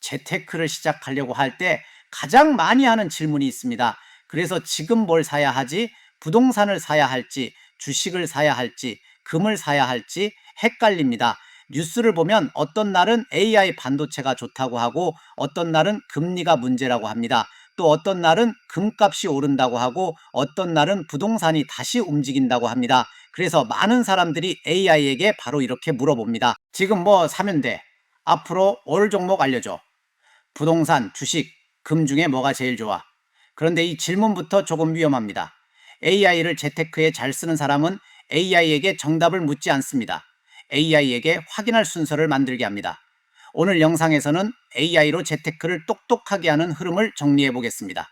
재테크를 시작하려고 할 때 가장 많이 하는 질문이 있습니다. 그래서 지금 뭘 사야 하지? 부동산을 사야 할지, 주식을 사야 할지, 금을 사야 할지 헷갈립니다. 뉴스를 보면 어떤 날은 AI 반도체가 좋다고 하고 어떤 날은 금리가 문제라고 합니다. 또 어떤 날은 금값이 오른다고 하고 어떤 날은 부동산이 다시 움직인다고 합니다. 그래서 많은 사람들이 AI에게 바로 이렇게 물어봅니다. 지금 뭐 사면 돼? 앞으로 올 종목 알려줘. 부동산, 주식, 금 중에 뭐가 제일 좋아? 그런데 이 질문부터 조금 위험합니다. AI를 재테크에 잘 쓰는 사람은 AI에게 정답을 묻지 않습니다. AI에게 확인할 순서를 만들게 합니다. 오늘 영상에서는 AI로 재테크를 똑똑하게 하는 흐름을 정리해 보겠습니다.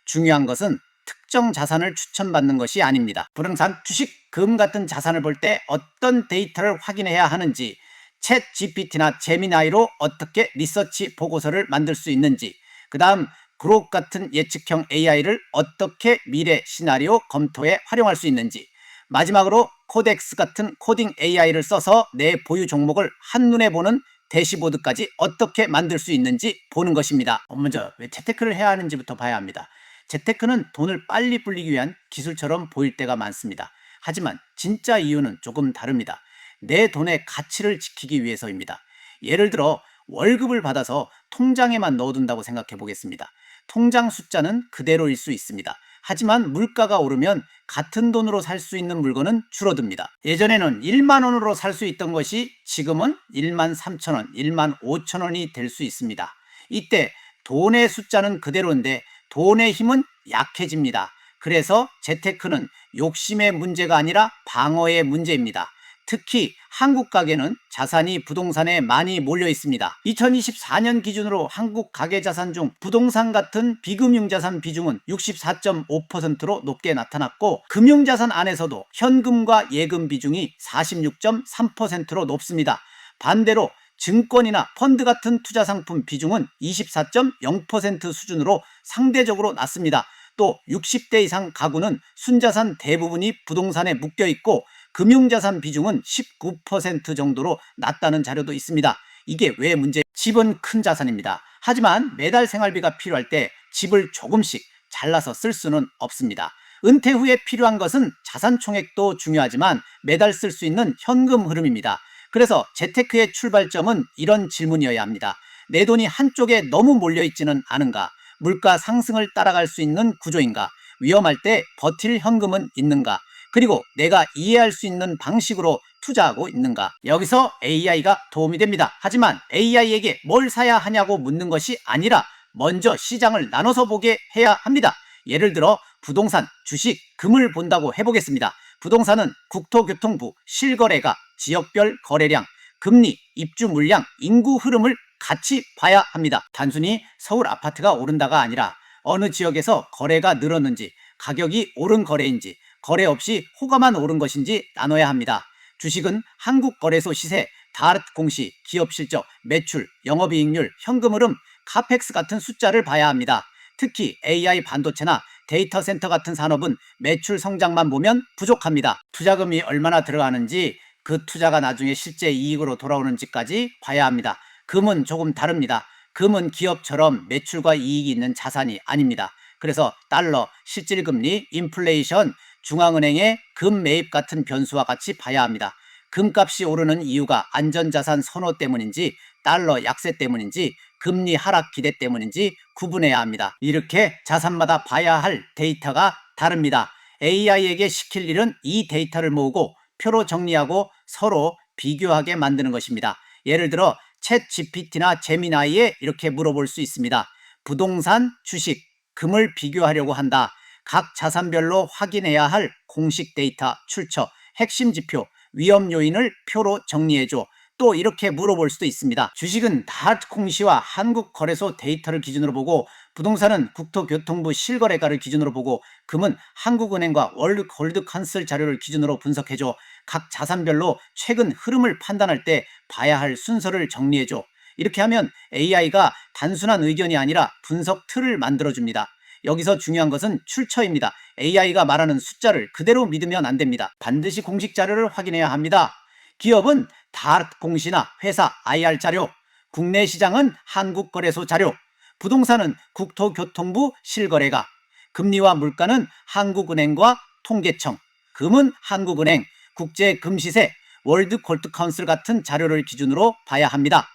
중요한 것은 특정 자산을 추천받는 것이 아닙니다. 부동산, 주식, 금 같은 자산을 볼 때 어떤 데이터를 확인해야 하는지, 챗 GPT나 제미나이로 어떻게 리서치 보고서를 만들 수 있는지, 그 다음 그록 같은 예측형 AI를 어떻게 미래 시나리오 검토에 활용할 수 있는지, 마지막으로 코덱스 같은 코딩 AI를 써서 내 보유 종목을 한눈에 보는 대시보드까지 어떻게 만들 수 있는지 보는 것입니다. 먼저 왜 재테크를 해야 하는지부터 봐야 합니다. 재테크는 돈을 빨리 불리기 위한 기술처럼 보일 때가 많습니다. 하지만 진짜 이유는 조금 다릅니다. 내 돈의 가치를 지키기 위해서입니다. 예를 들어 월급을 받아서 통장에만 넣어둔다고 생각해 보겠습니다. 통장 숫자는 그대로일 수 있습니다. 하지만 물가가 오르면 같은 돈으로 살 수 있는 물건은 줄어듭니다. 예전에는 1만 원으로 살 수 있던 것이 지금은 1만 3천 원, 1만 5천 원이 될 수 있습니다. 이때 돈의 숫자는 그대로인데 돈의 힘은 약해집니다. 그래서 재테크는 욕심의 문제가 아니라 방어의 문제입니다. 특히 한국 가계는 자산이 부동산에 많이 몰려 있습니다. 2024년 기준으로 한국 가계 자산 중 부동산 같은 비금융자산 비중은 64.5%로 높게 나타났고 금융자산 안에서도 현금과 예금 비중이 46.3%로 높습니다. 반대로 증권이나 펀드 같은 투자 상품 비중은 24.0% 수준으로 상대적으로 낮습니다. 또 60대 이상 가구는 순자산 대부분이 부동산에 묶여 있고 금융자산 비중은 19% 정도로 낮다는 자료도 있습니다. 이게 왜 문제? 집은 큰 자산입니다. 하지만 매달 생활비가 필요할 때 집을 조금씩 잘라서 쓸 수는 없습니다. 은퇴 후에 필요한 것은 자산 총액도 중요하지만 매달 쓸 수 있는 현금 흐름입니다. 그래서 재테크의 출발점은 이런 질문이어야 합니다. 내 돈이 한쪽에 너무 몰려있지는 않은가? 물가 상승을 따라갈 수 있는 구조인가? 위험할 때 버틸 현금은 있는가? 그리고 내가 이해할 수 있는 방식으로 투자하고 있는가? 여기서 AI가 도움이 됩니다. 하지만 AI에게 뭘 사야 하냐고 묻는 것이 아니라 먼저 시장을 나눠서 보게 해야 합니다. 예를 들어 부동산, 주식, 금을 본다고 해보겠습니다. 부동산은 국토교통부 실거래가, 지역별 거래량, 금리, 입주 물량, 인구 흐름을 같이 봐야 합니다. 단순히 서울 아파트가 오른다가 아니라 어느 지역에서 거래가 늘었는지, 가격이 오른 거래인지, 거래 없이 호가만 오른 것인지 나눠야 합니다. 주식은 한국거래소 시세, 다르트 공시, 기업 실적, 매출, 영업이익률, 현금 흐름, 카펙스 같은 숫자를 봐야 합니다. 특히 AI 반도체나 데이터 센터 같은 산업은 매출 성장만 보면 부족합니다. 투자금이 얼마나 들어가는지, 그 투자가 나중에 실제 이익으로 돌아오는지까지 봐야 합니다. 금은 조금 다릅니다. 금은 기업처럼 매출과 이익이 있는 자산이 아닙니다. 그래서 달러, 실질금리, 인플레이션, 중앙은행의 금 매입 같은 변수와 같이 봐야 합니다. 금값이 오르는 이유가 안전자산 선호 때문인지 달러 약세 때문인지 금리 하락 기대 때문인지 구분해야 합니다. 이렇게 자산마다 봐야 할 데이터가 다릅니다. AI에게 시킬 일은 이 데이터를 모으고 표로 정리하고 서로 비교하게 만드는 것입니다. 예를 들어 챗 GPT나 제미나이에 이렇게 물어볼 수 있습니다. 부동산, 주식, 금을 비교하려고 한다. 각 자산별로 확인해야 할 공식 데이터 출처, 핵심 지표, 위험 요인을 표로 정리해줘. 또 이렇게 물어볼 수도 있습니다. 주식은 다트 공시와 한국거래소 데이터를 기준으로 보고 부동산은 국토교통부 실거래가를 기준으로 보고 금은 한국은행과 월드 골드 컨설 자료를 기준으로 분석해줘. 각 자산별로 최근 흐름을 판단할 때 봐야 할 순서를 정리해줘. 이렇게 하면 AI가 단순한 의견이 아니라 분석 틀을 만들어줍니다. 여기서 중요한 것은 출처입니다. AI가 말하는 숫자를 그대로 믿으면 안 됩니다. 반드시 공식 자료를 확인해야 합니다. 기업은 다르트 공시나 회사 IR 자료, 국내 시장은 한국거래소 자료, 부동산은 국토교통부 실거래가, 금리와 물가는 한국은행과 통계청, 금은 한국은행, 국제금시세, 월드골드카운슬 같은 자료를 기준으로 봐야 합니다.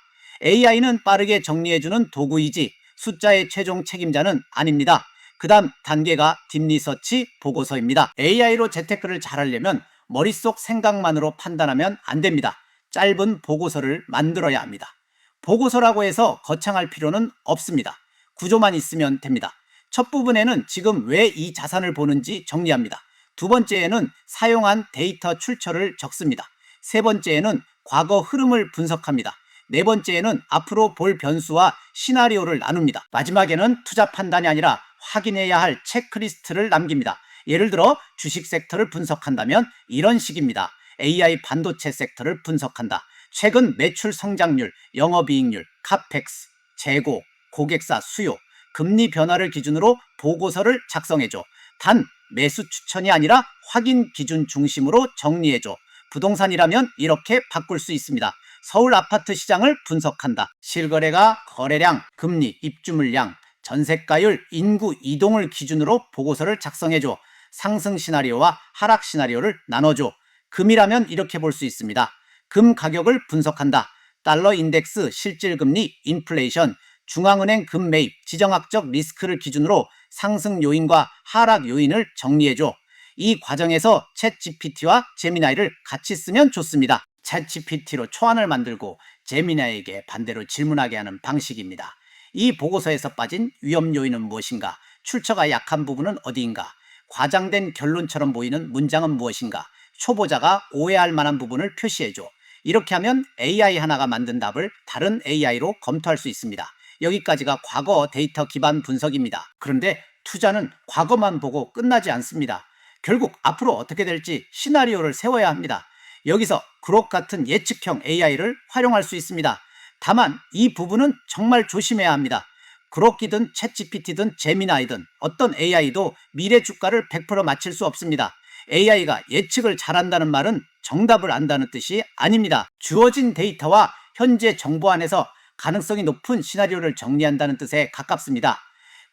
AI는 빠르게 정리해주는 도구이지 숫자의 최종 책임자는 아닙니다. 그 다음 단계가 딥리서치 보고서입니다. AI로 재테크를 잘하려면 머릿속 생각만으로 판단하면 안 됩니다. 짧은 보고서를 만들어야 합니다. 보고서라고 해서 거창할 필요는 없습니다. 구조만 있으면 됩니다. 첫 부분에는 지금 왜 이 자산을 보는지 정리합니다. 두 번째에는 사용한 데이터 출처를 적습니다. 세 번째에는 과거 흐름을 분석합니다. 네 번째에는 앞으로 볼 변수와 시나리오를 나눕니다. 마지막에는 투자 판단이 아니라 확인해야 할 체크리스트를 남깁니다. 예를 들어 주식 섹터를 분석한다면 이런 식입니다. AI 반도체 섹터를 분석한다. 최근 매출 성장률, 영업이익률, 카펙스, 재고, 고객사 수요, 금리 변화를 기준으로 보고서를 작성해줘. 단 매수 추천이 아니라 확인 기준 중심으로 정리해줘. 부동산이라면 이렇게 바꿀 수 있습니다. 서울 아파트 시장을 분석한다. 실거래가, 거래량, 금리, 입주물량, 전세가율, 인구 이동을 기준으로 보고서를 작성해줘. 상승 시나리오와 하락 시나리오를 나눠줘. 금이라면 이렇게 볼 수 있습니다. 금 가격을 분석한다. 달러 인덱스, 실질금리, 인플레이션, 중앙은행 금 매입, 지정학적 리스크를 기준으로 상승 요인과 하락 요인을 정리해줘. 이 과정에서 챗GPT와 제미나이를 같이 쓰면 좋습니다. 챗GPT로 초안을 만들고 제미나이에게 반대로 질문하게 하는 방식입니다. 이 보고서에서 빠진 위험 요인은 무엇인가? 출처가 약한 부분은 어디인가? 과장된 결론처럼 보이는 문장은 무엇인가? 초보자가 오해할 만한 부분을 표시해줘. 이렇게 하면 AI 하나가 만든 답을 다른 AI로 검토할 수 있습니다. 여기까지가 과거 데이터 기반 분석입니다. 그런데 투자는 과거만 보고 끝나지 않습니다. 결국 앞으로 어떻게 될지 시나리오를 세워야 합니다. 여기서 그록 같은 예측형 AI를 활용할 수 있습니다. 다만 이 부분은 정말 조심해야 합니다. 그록이든 챗GPT든 제미나이든 어떤 AI도 미래 주가를 100% 맞힐 수 없습니다. AI가 예측을 잘한다는 말은 정답을 안다는 뜻이 아닙니다. 주어진 데이터와 현재 정보 안에서 가능성이 높은 시나리오를 정리한다는 뜻에 가깝습니다.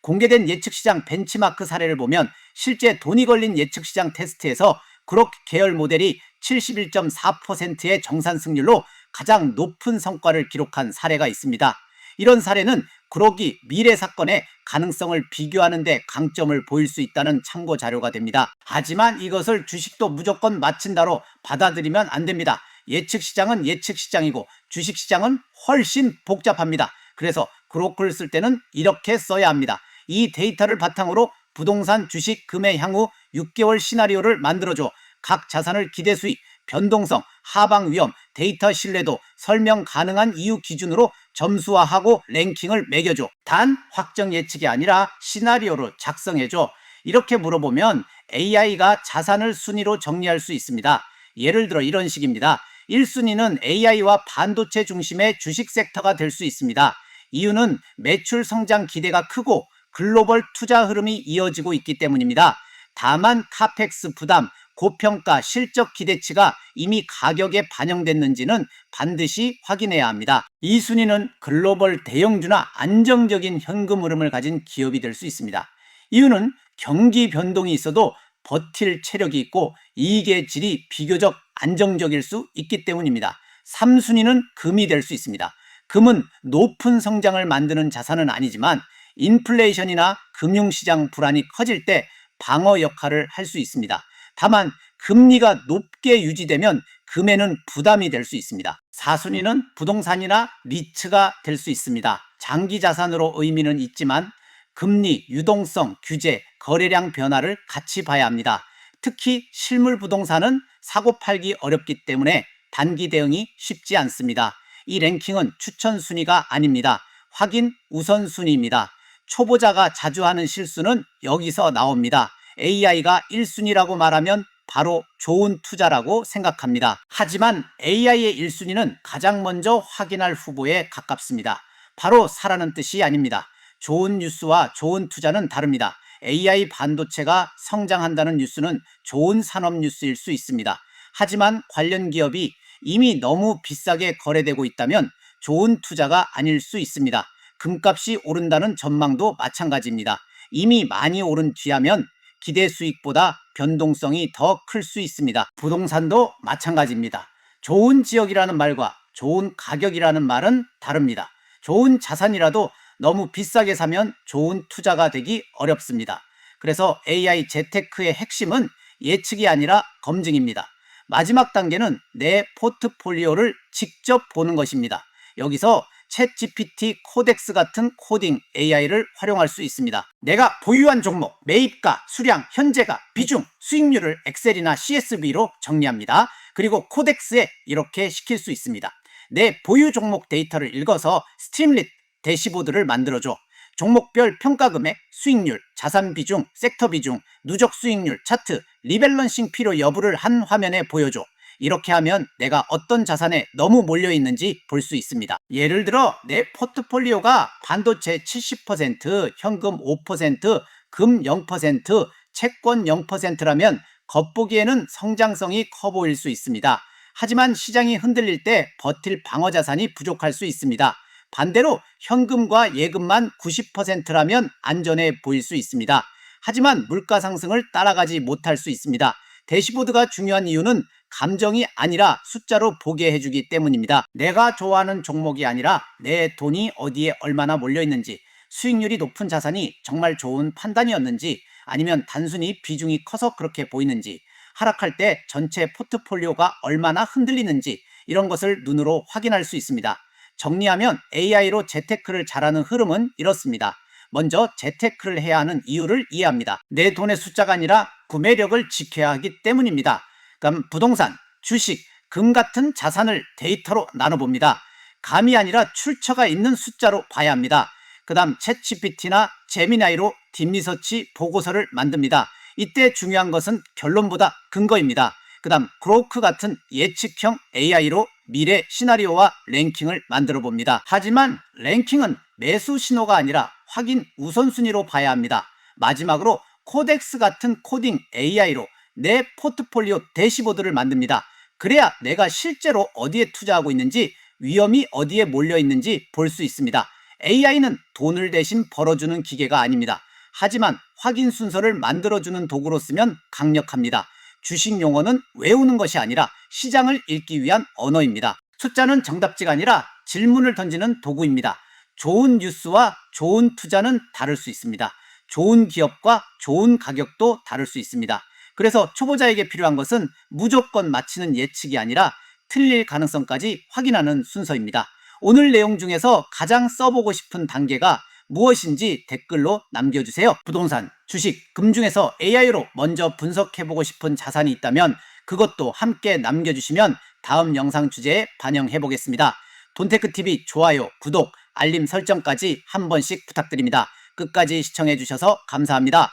공개된 예측시장 벤치마크 사례를 보면 실제 돈이 걸린 예측시장 테스트에서 그록 계열 모델이 71.4%의 정산 승률로 가장 높은 성과를 기록한 사례가 있습니다. 이런 사례는 그록이 미래 사건의 가능성을 비교하는 데 강점을 보일 수 있다는 참고 자료가 됩니다. 하지만 이것을 주식도 무조건 맞힌다로 받아들이면 안 됩니다. 예측시장은 예측시장이고 주식시장은 훨씬 복잡합니다. 그래서 그록을 쓸 때는 이렇게 써야 합니다. 이 데이터를 바탕으로 부동산, 주식, 금의 향후 6개월 시나리오를 만들어줘. 각 자산을 기대 수익, 변동성, 하방 위험, 데이터 신뢰도, 설명 가능한 이유 기준으로 점수화하고 랭킹을 매겨줘. 단 확정 예측이 아니라 시나리오로 작성해줘. 이렇게 물어보면 AI가 자산을 순위로 정리할 수 있습니다. 예를 들어 이런 식입니다. 1순위는 AI와 반도체 중심의 주식 섹터가 될 수 있습니다. 이유는 매출 성장 기대가 크고 글로벌 투자 흐름이 이어지고 있기 때문입니다. 다만 카펙스 부담, 고평가, 실적 기대치가 이미 가격에 반영됐는지는 반드시 확인해야 합니다. 2순위는 글로벌 대형주나 안정적인 현금 흐름을 가진 기업이 될 수 있습니다. 이유는 경기 변동이 있어도 버틸 체력이 있고 이익의 질이 비교적 안정적일 수 있기 때문입니다. 3순위는 금이 될 수 있습니다. 금은 높은 성장을 만드는 자산은 아니지만 인플레이션이나 금융시장 불안이 커질 때 방어 역할을 할 수 있습니다. 다만 금리가 높게 유지되면 금에는 부담이 될 수 있습니다. 4순위는 부동산이나 리츠가 될 수 있습니다. 장기 자산으로 의미는 있지만 금리, 유동성, 규제, 거래량 변화를 같이 봐야 합니다. 특히 실물 부동산은 사고 팔기 어렵기 때문에 단기 대응이 쉽지 않습니다. 이 랭킹은 추천 순위가 아닙니다. 확인 우선순위입니다. 초보자가 자주 하는 실수는 여기서 나옵니다. AI가 1순위라고 말하면 바로 좋은 투자라고 생각합니다. 하지만 AI의 1순위는 가장 먼저 확인할 후보에 가깝습니다. 바로 사라는 뜻이 아닙니다. 좋은 뉴스와 좋은 투자는 다릅니다. AI 반도체가 성장한다는 뉴스는 좋은 산업 뉴스일 수 있습니다. 하지만 관련 기업이 이미 너무 비싸게 거래되고 있다면 좋은 투자가 아닐 수 있습니다. 금값이 오른다는 전망도 마찬가지입니다. 이미 많이 오른 뒤하면 기대 수익보다 변동성이 더 클 수 있습니다. 부동산도 마찬가지입니다. 좋은 지역이라는 말과 좋은 가격이라는 말은 다릅니다. 좋은 자산이라도 너무 비싸게 사면 좋은 투자가 되기 어렵습니다. 그래서 AI 재테크의 핵심은 예측이 아니라 검증입니다. 마지막 단계는 내 포트폴리오를 직접 보는 것입니다. 여기서 챗GPT 코덱스 같은 코딩 AI를 활용할 수 있습니다. 내가 보유한 종목, 매입가, 수량, 현재가, 비중, 수익률을 엑셀이나 CSV로 정리합니다. 그리고 코덱스에 이렇게 시킬 수 있습니다. 내 보유 종목 데이터를 읽어서 스트림릿 대시보드를 만들어줘. 종목별 평가 금액, 수익률, 자산 비중, 섹터 비중, 누적 수익률, 차트, 리밸런싱 필요 여부를 한 화면에 보여줘. 이렇게 하면 내가 어떤 자산에 너무 몰려 있는지 볼 수 있습니다. 예를 들어 내 포트폴리오가 반도체 70%, 현금 5%, 금 0%, 채권 0%라면 겉보기에는 성장성이 커 보일 수 있습니다. 하지만 시장이 흔들릴 때 버틸 방어 자산이 부족할 수 있습니다. 반대로 현금과 예금만 90%라면 안전해 보일 수 있습니다. 하지만 물가 상승을 따라가지 못할 수 있습니다. 대시보드가 중요한 이유는 감정이 아니라 숫자로 보게 해주기 때문입니다. 내가 좋아하는 종목이 아니라 내 돈이 어디에 얼마나 몰려 있는지, 수익률이 높은 자산이 정말 좋은 판단이었는지, 아니면 단순히 비중이 커서 그렇게 보이는지, 하락할 때 전체 포트폴리오가 얼마나 흔들리는지 이런 것을 눈으로 확인할 수 있습니다. 정리하면 AI로 재테크를 잘하는 흐름은 이렇습니다. 먼저 재테크를 해야 하는 이유를 이해합니다. 내 돈의 숫자가 아니라 구매력을 지켜야 하기 때문입니다. 그럼 부동산, 주식, 금 같은 자산을 데이터로 나눠봅니다. 감이 아니라 출처가 있는 숫자로 봐야 합니다. 그 다음 챗GPT나 제미나이로 딥리서치 보고서를 만듭니다. 이때 중요한 것은 결론보다 근거입니다. 그 다음 그로크 같은 예측형 AI로 미래 시나리오와 랭킹을 만들어 봅니다. 하지만 랭킹은 매수 신호가 아니라 확인 우선순위로 봐야 합니다. 마지막으로 코덱스 같은 코딩 AI로 내 포트폴리오 대시보드를 만듭니다. 그래야 내가 실제로 어디에 투자하고 있는지, 위험이 어디에 몰려 있는지 볼 수 있습니다. AI는 돈을 대신 벌어주는 기계가 아닙니다. 하지만 확인 순서를 만들어주는 도구로 쓰면 강력합니다. 주식 용어는 외우는 것이 아니라 시장을 읽기 위한 언어입니다. 숫자는 정답지가 아니라 질문을 던지는 도구입니다. 좋은 뉴스와 좋은 투자는 다를 수 있습니다. 좋은 기업과 좋은 가격도 다를 수 있습니다. 그래서 초보자에게 필요한 것은 무조건 맞히는 예측이 아니라 틀릴 가능성까지 확인하는 순서입니다. 오늘 내용 중에서 가장 써보고 싶은 단계가 무엇인지 댓글로 남겨주세요. 부동산, 주식, 금 중에서 AI로 먼저 분석해보고 싶은 자산이 있다면 그것도 함께 남겨주시면 다음 영상 주제에 반영해보겠습니다. 돈테크TV 좋아요, 구독, 알림 설정까지 한 번씩 부탁드립니다. 끝까지 시청해주셔서 감사합니다.